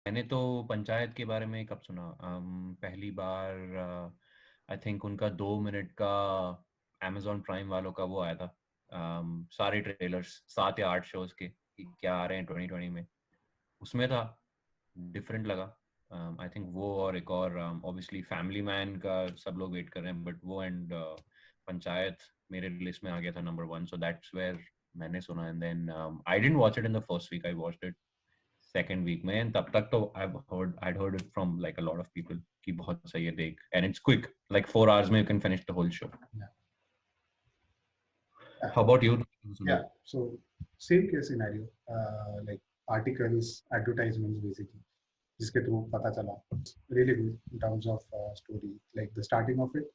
मैंने तो पंचायत के बारे में कब सुना, पहली बार आई थिंक उनका 2 मिनट का amazon प्राइम वालों का वो आया था। सारे ट्रेलर्स 7 या 8 शोज के कि क्या आ रहे हैं 2020 में, उसमें था। डिफरेंट लगा। आई थिंक वो और एक और ऑब्वियसली फैमिली मैन का सब लोग वेट कर रहे हैं, बट वो एंड पंचायत मेरे लिस्ट में आ गया था नंबर 1, सो दैट्स वेयर मैंने सुना। And then I didn't watch it in the first week, I watched it second week में, एंड तब तक तो I'd heard it from like a lot of people कि बहुत सही है देख, and it's quick, like 4 hours में you can finish the whole show. Yeah. Yeah. How about you? Yeah. So same case scenario, like articles, advertisements, basically. जिसके through पता चला. Really good in terms of story. Like the starting of it,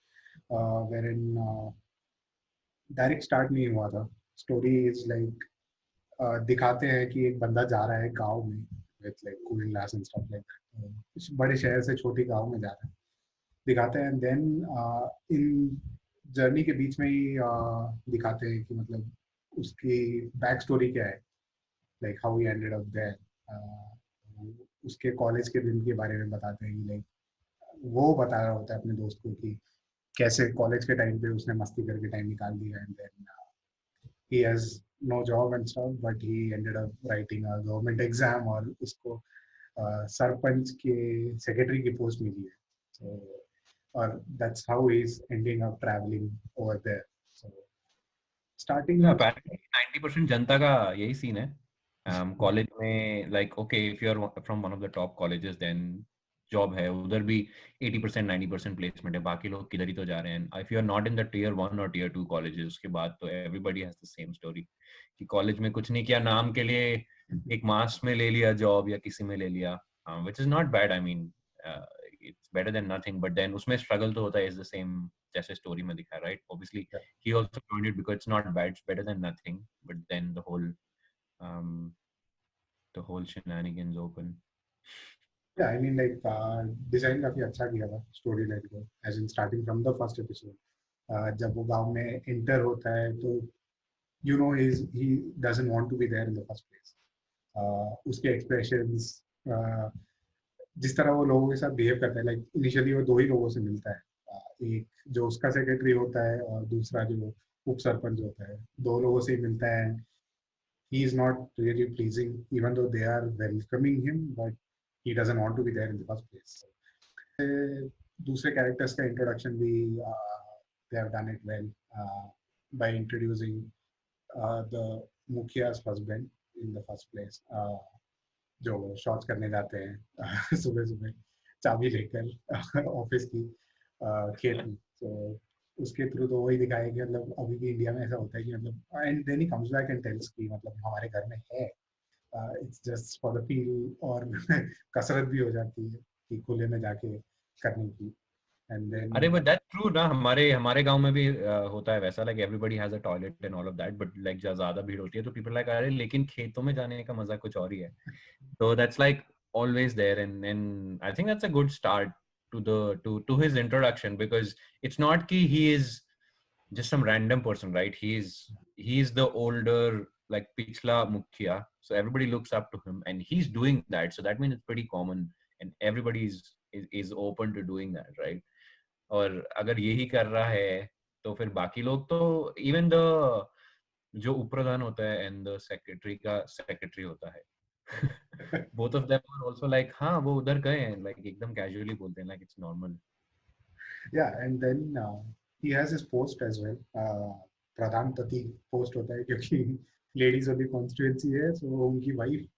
wherein direct start नहीं हुआ था. Story is like दिखाते हैं कि एक बंदा जा रहा है गांव में with like cooling glass and stuff like that. बड़े शहर से छोटी गांव में जा रहा है, दिखाते हैं. देन इन जर्नी के बीच में ही दिखाते हैं कि मतलब उसकी बैक स्टोरी क्या है, like how he ended up there. उसके कॉलेज के दिन के बारे में बताते हैं कि लाइक वो बता रहा होता है अपने दोस्त को कि कैसे कॉलेज के टाइम पे उसने मस्ती करके टाइम निकाल दिया. And then he has no job and stuff, but he ended up writing a government exam और उसको सरपंच के सेक्रेटरी की पोस्ट मिली है. So और that's how he's ending up traveling over there. So starting with apparently 90% जनता का यही scene है college में, like okay if you are from one of the top colleges then job है उधर भी, 80% 90% प्लेसमेंट है, बाकी लोग किधर ही तो जा रहे हैं. If you are not in the tier 1 और tier 2 कॉलेजेस, उसके बाद तो everybody has the same story कि कॉलेज में कुछ नहीं किया, नाम के लिए एक मास में ले लिया जॉब या किसी में ले लिया, which is not bad, I mean it's better than nothing, but then उसमें स्ट्रगल तो होता है, इज द सेम जैसे स्टोरी में दिखा है, right? Obviously he also joined it because it's not bad, it's better than nothing, but then um the whole shenanigans open. yeah, I mean like design काफी अच्छा किया था स्टोरी लाइन को, as in starting from the first episode. जब वो गांव में enter होता है तो you know he doesn't want to be there in the first place. उसके एक्सप्रेशंस, जिस तरह वो लोगों के साथ बिहेव करता है, लाइक इनिशियली वो दो ही लोगों से मिलता है. एक जो उसका सेक्रेटरी होता है और दूसरा जो उप सरपंच होता है. दो लोगों से ही मिलता है. He is not really pleasing even though they are welcoming him, but he doesn't want to be there in the first place. दूसरे कैरेक्टर्स का इंट्रोडक्शन भी they have done it well by introducing the मुखिया's husband in the first place, जो shots करने जाते हैं सुबह सुबह चाबी लेकर ऑफिस की खेत में. तो उसके थ्रू तो वही दिखाया कि मतलब अभी भी इंडिया में ऐसा होता है कि मतलब and then he comes back and tells कि मतलब हमारे घर में है. It's just for the feel, और कसरत भी हो जाती है कि खुले में जाके करने की. एंड अरे देन बट दैट्स ट्रू ना, हमारे हमारे गांव में भी होता है वैसा, like everybody has a toilet and all of that, but like जब ज्यादा भीड़ होती है तो पीपल लाइक अरे लेकिन खेतों में जाने का मजा कुछ और ही है. So that's like always there, and I think that's a good start to the to his introduction, because it's not कि he is just some random person, right? He's the older, like पिछला मुखिया, so everybody looks up to him and he's doing that, so that means it's pretty common and everybody is open to doing that, right? और अगर यही कर रहा है तो फिर बाकी लोग तो, इवन द जो उपप्रधान होता है एंड द सेक्रेटरी का सेक्रेटरी होता है, both of them are also like हाँ वो उधर गए हैं, like एकदम casually बोलते हैं, like it's normal. yeah, and then he has his post as well. प्रधान पति पोस्ट होता है क्योंकि लेडीज वाली कॉन्स्टिट्यूएंसी है, so उनकी वाइफ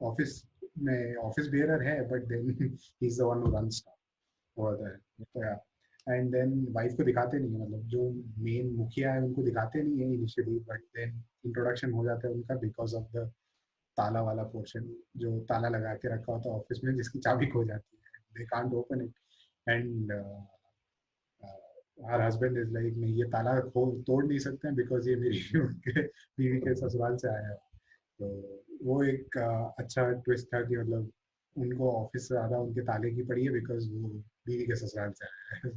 ऑफिस में ऑफिस बेयरर है, but then he is the one who runs over there. तो या, एंड देन वाइफ को दिखाते नहीं है, मतलब जो मेन मुखिया है उनको दिखाते नहीं है इनिशियली, बट देन इंट्रोडक्शन हो जाता है उनका बिकॉज ऑफ द ताला वाला पोर्शन, जो ताला लगा के रखा होता है ऑफिस में जिसकी चाबी खो जाती है. They can't open it. And her husband is like नहीं, ये ताला तोड़ नहीं सकते हैं बिकॉज ये मेरी उनके बीवी के ससुराल से आया है. तो वो एक अच्छा ट्विस्ट था कि मतलब उनको ऑफिस से ज्यादा उनके ताले की पड़ी है बिकॉज वो बीवी के ससुराल से आया है.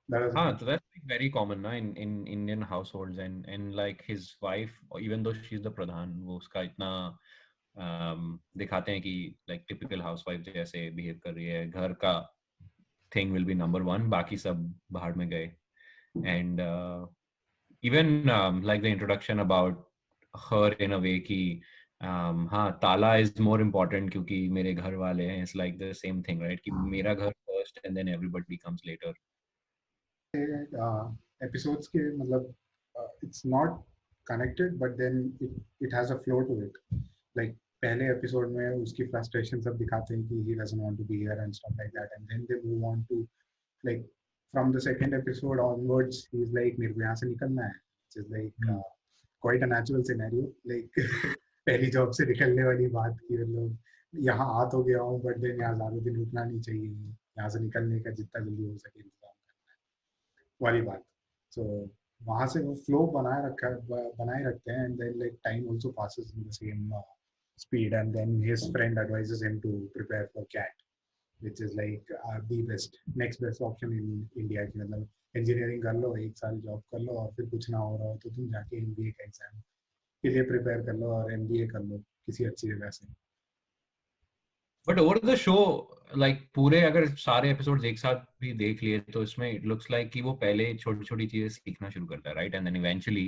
That was a हाँ, good. so that's like very common ना in Indian households, and like his wife, even though she's the pradhan, वो उसका इतना दिखाते हैं कि लाइक टिपिकल हाउसवाइफ जैसे बिहेव कर रही है, घर का thing will be number one, बाकी सब बाहर में गए. And even like the introduction about her in a way कि हाँ ताला is more important क्योंकि मेरे घर वाले हैं. It's like the same thing, right? कि मेरा घर first and then everybody comes later. Episodes के मतलब it's not connected but then it has a flow to it. Like पहले एपिसोड में उसकी फ्रस्ट्रेशन सब दिखाते हैं कि he doesn't want to be here and stuff like that, and then they move on to like from the second episode onwards he's like मेरे को यहाँ से निकलना है, which is like quite a natural scenario. like पहली job से निकलने वाली बात की, मतलब यहाँ आ तो गया हूँ बट देन यहाँ ज्यादा दिन रुकना नहीं चाहिए, यहाँ से निकलने का जितना जल्दी हो सके इंतजाम करना है वाली बात. सो वहां से वो फ्लो बनाए रखते हैं, and then like time also passes in the same speed, and then his friend advises him to prepare for CAT, which is like the next best option in India. कि मतलब इंजीनियरिंग कर लो, एक साल job कर लो, और फिर कुछ ना हो रहा हो तो तुम जाके एमबीए का एग्जाम के लिए प्रिपेयर कर लो और एमबीए कर लो किसी अच्छी जगह से. But over the show, like पूरे अगर सारे एपिसोड्स एक साथ भी देख लिए तो इसमें it looks like कि वो पहले छोटी छोटी चीजें सीखना शुरू करता है, right? And then eventually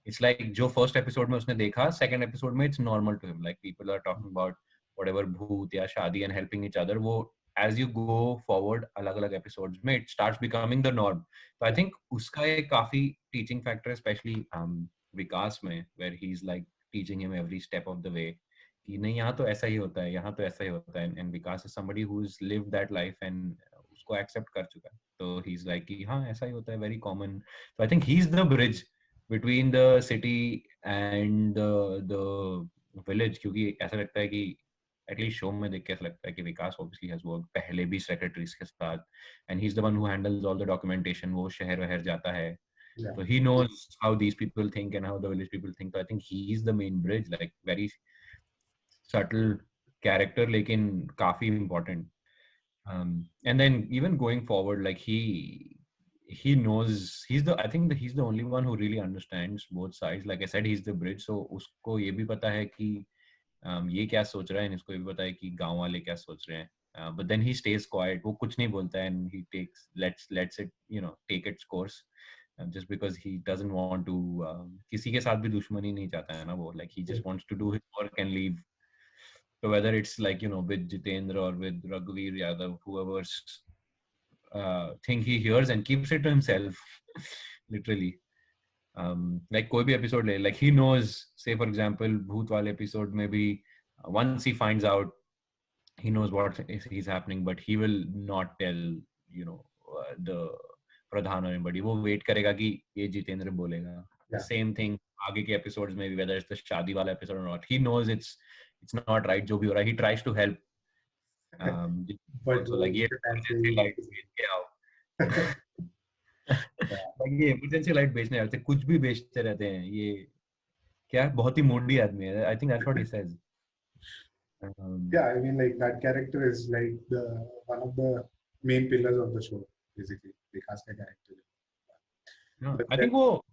it's like जो फर्स्ट एपिसोड में उसने देखा, सेकंड एपिसोड में it's normal to him. Like people are talking about whatever भूत या शादी and helping each other. वो as you go forward अलग अलग एपिसोड्स में it starts becoming the norm. तो I think उसका एक काफी teaching factor है, especially विकास में, where he's like teaching him every step of the way कि नहीं यहाँ तो ऐसा ही होता है, यहाँ तो ऐसा ही होता है. And Vikas is somebody who is lived that life and उसको एक्सेप्ट कर चुका है. तो ही इज लाइक कि हाँ ऐसा ही होता है, वेरी कॉमन. तो I think he is the bridge between the city and the village, क्योंकि ऐसा लगता है कि एटलीस्ट शो में देख के ऐसा लगता है कि विकास ऑब्वियसली हैज वर्क पहले भी सेक्रेटरीज के साथ, and he is the one who handles all the documentation. वो शहर वहर जाता है, Yeah. so he knows how these people think and how the village people think. So I think he is the main bridge, like very subtle character लेकिन काफी important. And then even going forward, like he knows, he's the, I think that he's the only one who really understands both sides. Like I said, he's the bridge, so उसको ये भी पता है कि ये क्या सोच रहा है, इसको ये भी पता है कि गांव वाले क्या सोच रहे हैं. But then he stays quiet, वो कुछ नहीं बोलता है, and he lets it, you know, take its course. Just because he doesn't want to किसी के साथ भी दुश्मनी नहीं चाहता है ना वो, like he just wants to do his work and leave. So whether it's like, you know, with Jitendra or with Raghuveer Yadav, whoever's thing he hears and keeps it to himself, literally. Like कोई भी episode ले, like he knows, say for example, Bhoot wale episode maybe once he finds out, he knows what is happening, but he will not tell, you know, the Pradhan or anybody. वो wait करेगा कि ये जितेंद्र बोलेगा. The Yeah. same thing आगे के episodes में, whether it's the शादी वाला episode or not, he knows it's not right जो भी हो रहा है. He tries to help. But Also like ये उसके time पे emergency light बेच के आओ. Like ये emergency light बेचने आते, कुछ भी बेचते रहते हैं ये. क्या बहुत ही moody आदमी है. I think that's what he says. yeah, I mean like that character is like the one of the main pillars of the show basically, विकास का character. No, But I that, think वो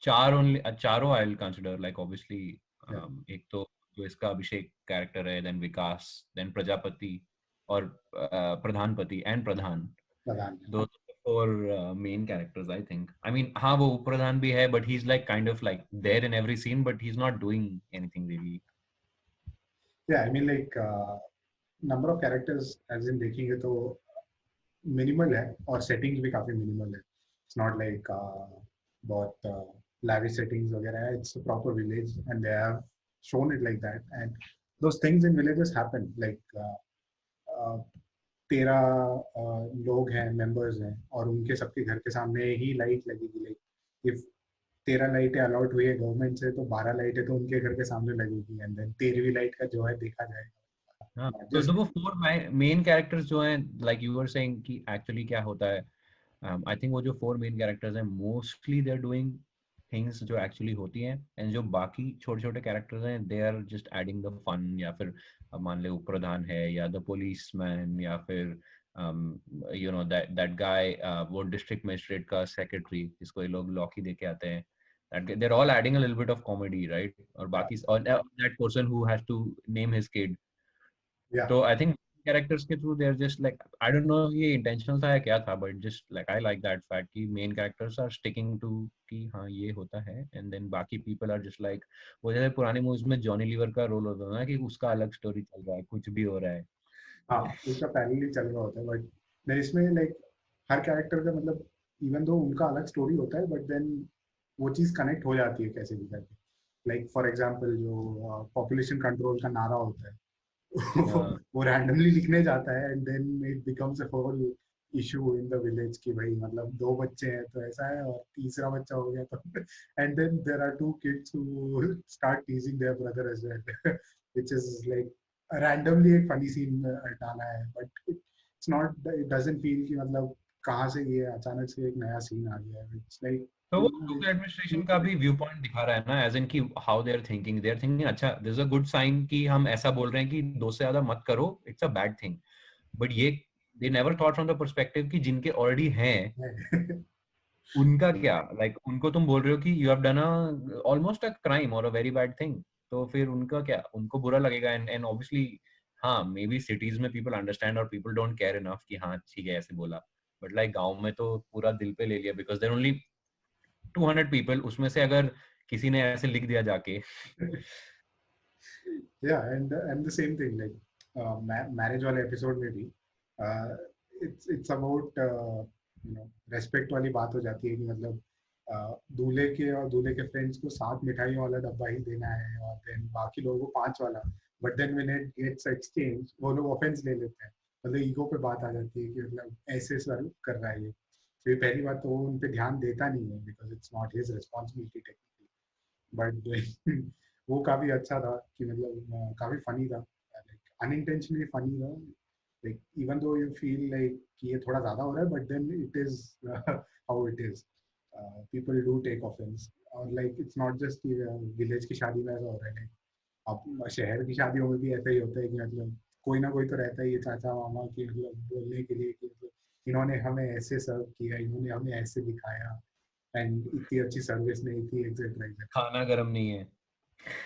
चार only, चारों I'll consider, like obviously yeah, एक तो जो इसका अभिषेक character है, then विकास, then Prajapati और प्रधानपति and Pradhan. Pradhan. Those four main characters, I think. I mean हाँ वो प्रधान भी है, but he's like kind of like there in every scene, but he's not doing anything really. Yeah, I mean like number of characters as in देखेंगे तो minimal है, और settings भी काफी मिनिमल है. इट्स नॉट लाइक बहुत lavish settings वगैरह है. It's a proper village and they have shown it like that, and those things in villages happen like 13 लोग हैं, मेंबर्स हैं, और उनके सबके घर के सामने ही लाइट लगेगी. लाइक इफ 13 लाइटें अलॉट हुई है गवर्नमेंट से तो 12 लाइटें तो उनके घर के सामने लगेगी, एंड देन 13वीं लाइट का जो है देखा जाएगा. हाँ, तो जस्ट वो फोर मेन कैरेक्टर्स जो हैं, लाइक यू वर सेइंग कि एक्चुअली क्या होता है. आई थिंक वो जो फोर मेन कैरेक्टर्स हैं, mostly they are doing things जो एक्चुअली होती हैं, एंड जो बाकी छोटे छोटे कैरेक्टर्स हैं, they are just adding the fun. या फिर मान ले उपप्रधान है, या द पुलिसमैन, या फिर you know that that guy, वो डिस्ट्रिक्ट मजिस्ट्रेट का सेक्रेटरी जिसको ये लोग लॉकी दे के आते हैं. they're all adding a little bit of comedy, right? Or बाकी or that person who has to name his kid. Yeah. So I think characters के through they're just like, I don't know ये intentional था या क्या था, but just like I like that fact कि main characters are sticking to कि हाँ ये होता है, and then बाकी people are just like, वो जैसे पुरानी movies में जॉनी लीवर का रोल होता था ना कि उसका अलग स्टोरी चल रहा है, कुछ भी हो रहा है. हाँ, उसका पैरेलली चल रहा होता है, बट मैं इसमें लाइक हर कैरेक्टर का मतलब इवन दो उनका अलग स्टोरी होता है, बट देन वो चीज कनेक्ट हो जाती है कैसे भी करके. लाइक फॉर एग्जांपल जो पॉपुलेशन कंट्रोल का नारा होता है, हाँ. वो रैंडमली लिखने जाता है and then it becomes a whole issue in the village कि भाई मतलब दो बच्चे हैं तो ऐसा है, और तीसरा बच्चा हो गया तो and then there are two kids who start teasing their brother as well, which is like randomly एक फनी सीन डाला है, but it's not, it doesn't feel कि मतलब कहाँ से ये अचानक से एक नया सीन आ गया है. इट्स लाइक तो वो लोकल एडमिनिस्ट्रेशन का भी व्यू पॉइंट दिखा रहा है ना, एज इन की हाउ दे आर थिंकिंग अच्छा this is a good sign कि हम ऐसा बोल रहे हैं कि दो से ज्यादा मत करो, it's a bad thing. But ये they never thought from the perspective कि जिनके ऑलरेडी हैं उनका क्या, लाइक उनको तुम बोल रहे हो कि you have done a almost a crime और अ वेरी बैड थिंग, तो फिर उनका क्या, उनको बुरा लगेगा. एंड ऑब्वियसली हाँ मे बी सिटीज में पीपल अंडरस्टैंड और पीपल डोंट केयर इनफ कि हाँ ठीक है ऐसे बोला, बट लाइक गांव में तो पूरा दिल पे ले लिया बिकॉज देयर ओनली 200 पीपल, उसमें से अगर किसी ने ऐसे लिख दिया जाके. yeah, and the same thing like marriage वाले एपिसोड में भी it's about you know respect वाली बात हो जाती है कि मतलब दूल्हे के और दूल्हे के फ्रेंड्स को 7 मिठाइयों वाला डब्बा ही देना है, और देन बाकी लोगों को 5 वाला, but then when it gets exchange वो लोग ऑफेंस ले लेते हैं, मतलब ईगो पे बात आ जाती है कि मतलब ऐसे सर कर रहा है ये. तो ये पहली बात तो वो उन पे ध्यान देता नहीं है because it's not his responsibility technically, but वो काफी अच्छा था कि मतलब काफी फनी था, लाइक अनइंटेंशनली फनी था, like even though you feel like कि ये थोड़ा ज्यादा हो रहा है, but then it is how it is, people do take offence. और like it's not just village की शादी में ऐसा हो रहा है, लाइक अब शहर की शादियों में भी ऐसा ही होता है कि मतलब कोई ना कोई तो रहता ही है चाचा मामा की मतलब बोलने के लिए कि मतलब इन्होंने हमें ऐसे सर्व किया, इन्होंने हमें ऐसे दिखाया, एंड इतनी अच्छी सर्विस नहीं थी, एक्सेट्रा एक्सेट्रा. खाना गर्म नहीं है.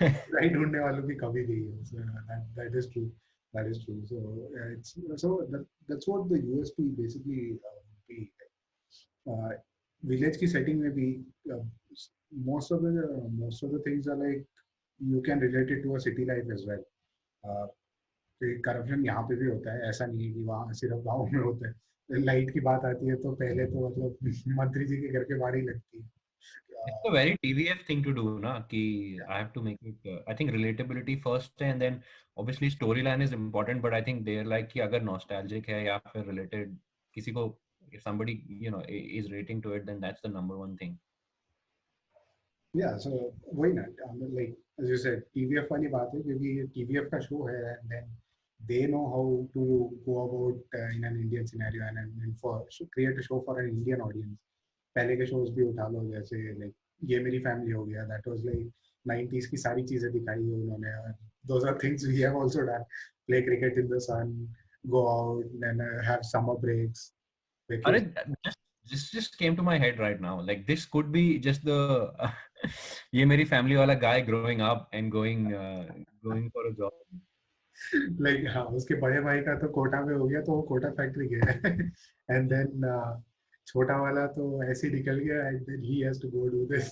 राइट ढूंढने वालों की कमी नहीं है. So, that is true. That is true. So it's so that's what the USP basically be. Uh, village की setting में भी uh, most of the things are like you can relate it to a city life as well. Uh, corruption यहाँ पे भी होता है, ऐसा नहीं है कि वहाँ सिर्फ गाँव में होता है. लाइट की बात आती है तो पहले तो मतलब मंत्री जी के घर के बाहर ही लगती है. It's a very TVF thing to do, na? Ki I have to make it. I think relatability first, and then obviously storyline is important. But I think they're like कि अगर nostalgic है या फिर related किसी को, if somebody is relating to it, then that's the number one thing. Yeah, so वही ना, like as you said, TVF वाली बात है क्योंकि ये TVF का शो है, and then they know how to go about in an Indian scenario and for create a show for an Indian audience. पहले के shows भी उठा लो जैसे like ये मेरी फैमिली हो गया, that was like 90s की सारी चीजें दिखाई है उन्होंने, और those are things we have also done, play cricket in the sun, go out and have summer breaks, अरे vacation. just came to my head right now. Like this could be just the ये मेरी family वाला guy growing up and going for a job. Like हाँ, उसके बड़े भाई का तो कोटा में हो गया तो वो कोटा फैक्ट्री गया है, एंड देन छोटा वाला तो ऐसे ही निकल गया, and then he has to go do this.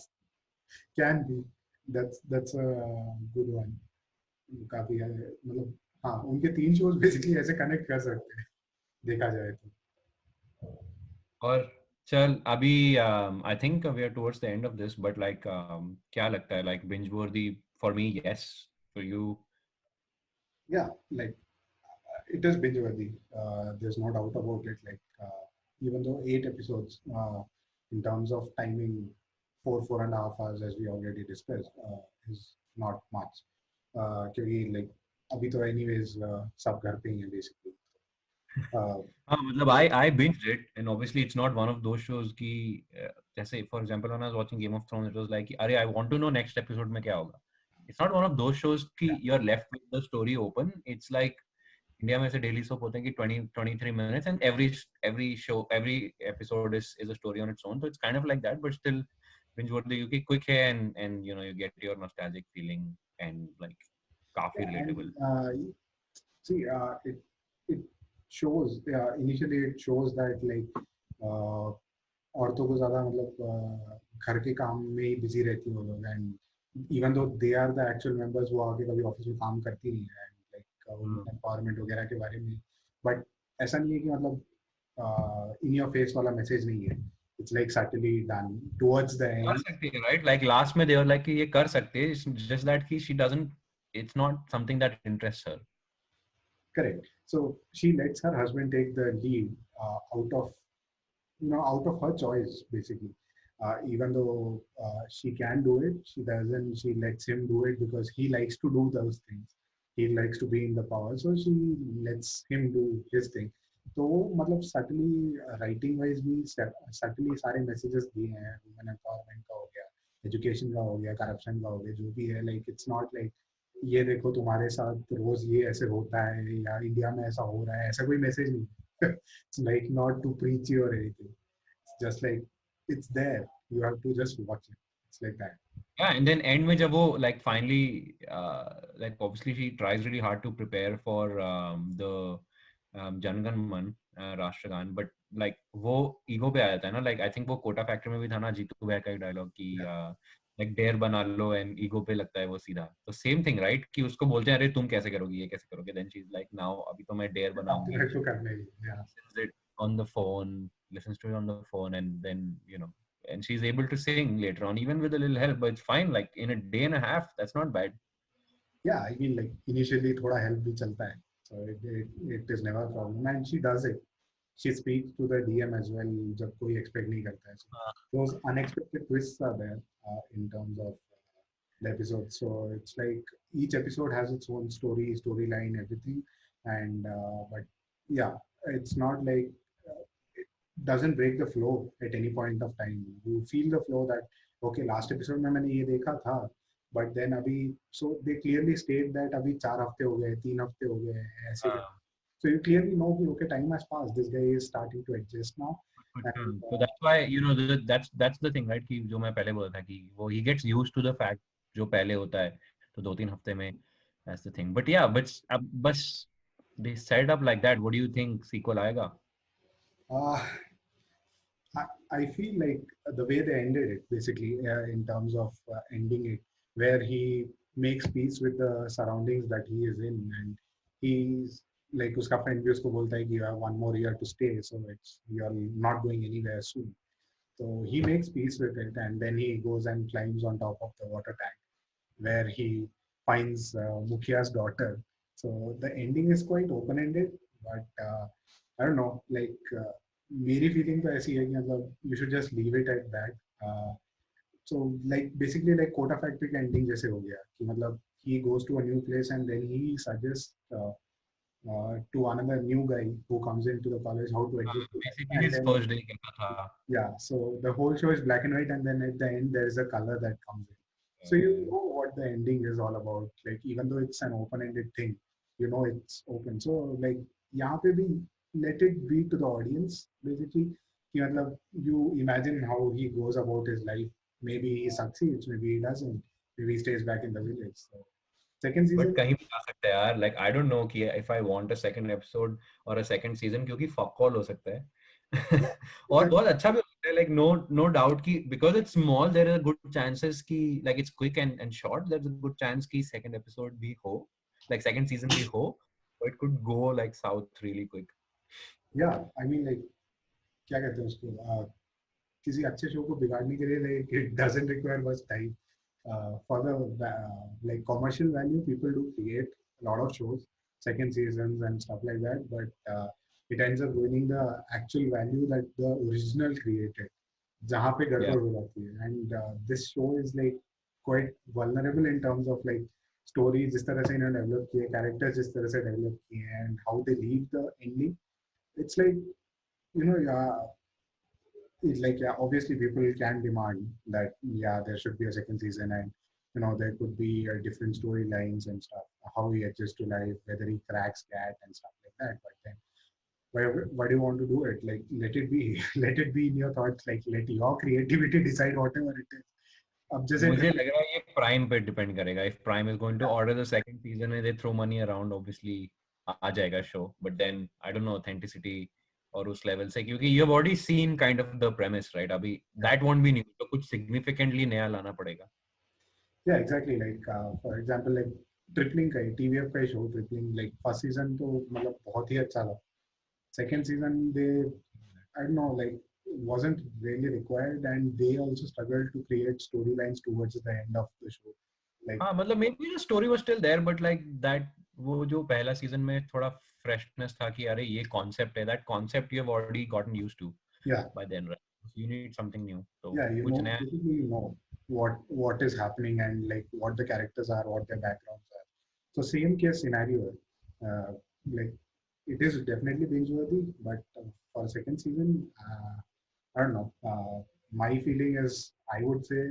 Can be, that's a good one. काफी है मतलब, हाँ उनके 3 शोज बेसिकली ऐसे कनेक्ट कर सकते हैं देखा जाए तो. और चल अभी I think we are towards the end of this, but like क्या लगता है, like binge worthy for me, yes, for you? Yeah like it is binge worthy. There's no doubt about it. Like even though 8 episodes, in terms of timing, 4.5 hours, as we already discussed, is not much. क्योंकि like अभी तो anyways सब घर पे ही हैं basically. Uh, हाँ मतलब I binged it and obviously it's not one of those shows कि जैसे for example when I was watching Game of Thrones it was like अरे I want to know next episode में क्या होगा. It's not one of those shows कि you're left with the story open. It's like India में ऐसे daily soap होते हैं कि 20-23 minutes and every show every episode is a story on its own, so it's kind of like that, but still binge watch the क्योंकि quick है and you know you get your nostalgic feeling and like काफी Yeah, and relatable. see, it shows initially it shows that like औरतों को ज्यादा मतलब घर के काम में ही बिजी रहती हैं वो लोग and even though they are the actual members वो आगे कभी ऑफिस में काम करती नहीं है and like Hmm. Women empowerment वगैरह के बारे में बट ऐसा नहीं है कि मतलब इन योर फेस वाला मैसेज नहीं है it's like subtly done towards the कर एंड सकती है राइट लाइक लास्ट में देवर लाइक कि ये कर सकते हैं जस्ट दैट कि she doesn't it's not something that interest her. correct so she lets her husband take the lead out of out of her choice basically even though she can do it she doesn't she lets him do it because he likes to do those things he likes to be in the power so she lets him do his thing तो वो मतलब subtly writing wise भी subtly सारे messages दिए हैं women empowerment का हो गया एजुकेशन का हो गया करप्शन का हो गया जो भी है लाइक इट्स नॉट लाइक ये देखो तुम्हारे साथ रोज ये ऐसे होता है या इंडिया में ऐसा हो रहा है ऐसा कोई मैसेज नहीं it's like not to preach you or anything. It's just like it's there. You have to just watch it. It's like that. Yeah, and then end में जब वो like finally like obviously she tries really hard to prepare for the जनगण मन राष्ट्रगान but like वो ego पे आ जाता है ना like I think वो कोटा फैक्ट्री में भी था ना जीतू भैया का एक डायलॉग कि Yeah. like डेयर बना लो एंड ईगो पे लगता है वो सीधा तो सेम थिंग राइट कि उसको बोलते हैं अरे तुम कैसे करोगे ये कैसे करोगे then she is like now अभी तो मैं डेयर बनाऊंगी अपने को करने ही, yeah. listens it on the phone listens to it on the phone and then you know and she's able to sing later on even with a little help but it's fine like in a day and a half that's not bad. Yeah, I mean like initially थोड़ा help भी चलता है. So it is never a problem and she does it. She speaks to the DM as well जब कोई expect नहीं करता है. So those unexpected twists are there in terms of the episode. So it's like each episode has its own story, storyline, everything. And but yeah, it's not like it doesn't break the flow at any point of time. You feel the flow that okay, last episode में मैंने ये देखा था, but then अभी so they clearly state that अभी 4 हफ्ते हो गए, 3 हफ्ते हो गए, ऐसे uh, so you clearly know कि okay, time has passed. This guy is starting to adjust now, and so that's why you know that's the thing right कि जो मैं पहले बोला था कि वो he gets used to the fact जो पहले होता है तो 2-3 हफ्ते में that's the thing but yeah but अब बस they set up like that what do you think sequel आएगा. uh, I feel like the way they ended it, basically, in terms of ending it, where he makes peace with the surroundings that he is in, and he's like उसका friend भी उसको बोलता है कि you have one more year to stay, so it's you're not going anywhere soon. So he makes peace with it, and then he goes and climbs on top of the water tank, where he finds Mukhia's daughter. So the ending is quite open-ended, but I don't know, like मेरी feeling तो ऐसी है कि मतलब you should just leave it at that. So like basically like Kota Factory का ending जैसे हो गया कि मतलब he goes to a new place and then he suggests to another new guy who comes into the college how to adjust to life. Basically And his then first day कहता था. yeah, so the whole show is black and white, and then at the end there is a color that comes in. So you know what the ending is all about. Like even though it's an open-ended thing, you know it's open. So like यहाँ पे भी let it be to the audience basically. कि मतलब you imagine how he goes about his life. Maybe he succeeds, maybe he doesn't. Maybe he stays back in the village. So second but season, कहीं भी जा सकता है यार like I don't no कि if I want a second episode और a second season क्योंकि fuck all हो सकता है और बहुत अच्छा भी हो सकता है लाइक नो डाउट कि because it's small there are good chances कि like it's quick and short there is a good chance कि सेकंड एपिसोड भी हो लाइक सेकंड सीजन भी हो it could go like south really quick. yeah, I mean like क्या कहते हैं उसको किसी अच्छे शो को बिगाड़ने के लिए like it doesn't require much time. For the like commercial value, people do create a lot of shows, second seasons and stuff like that, but it ends up ruining the actual value that the original created. जहाँ पे Yeah. गड़बड़ हो जाती है and this show is like quite vulnerable in terms of like story जिस तरह से इन्होंने डेवलप किए characters जिस तरह से डेवलप किए and how they leave the ending. It's like yeah, it's like yeah, obviously people can demand that yeah there should be a second season and there could be different storylines and stuff how he adjusts to life whether he cracks cat and stuff like that but then why do you want to do it? Like, let it be. Let it be in your thoughts. Like, let your creativity decide whatever it is. अब जैसे मुझे लग रहा है ये prime पे depend करेगा. If Prime is going to order the second season and they throw money around, obviously आ जाएगा शो. But then I don't know authenticity और उस लेवल से, क्योंकि you have already seen kind of the premise, right? अभी that won't be new, तो कुछ सिग्निफिकेंटली नया लाना पड़ेगा. yeah, exactly. Like, for example, like tripling का टीवीएफ का show tripling, like first season तो मतलब बहुत ही अच्छा था. Second season they, I don't know, like wasn't really required, and they also struggled to create storylines towards the end of the show. Like, हाँ, मतलब maybe the story was still there, but like that, वो जो पहला season में थोड़ा freshness था कि अरे ये कॉन्सेप्ट है, that concept you have already gotten used to yeah, by then, right? You need something new, तो yeah, कुछ नया. basically you know what is happening and like what the characters are, what their backgrounds are. So same case scenario. Uh, like it is definitely binge worthy, but for second season, I don't know. My feeling is I would say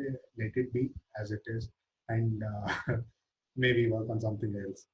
let it be as it is, and maybe work on something else.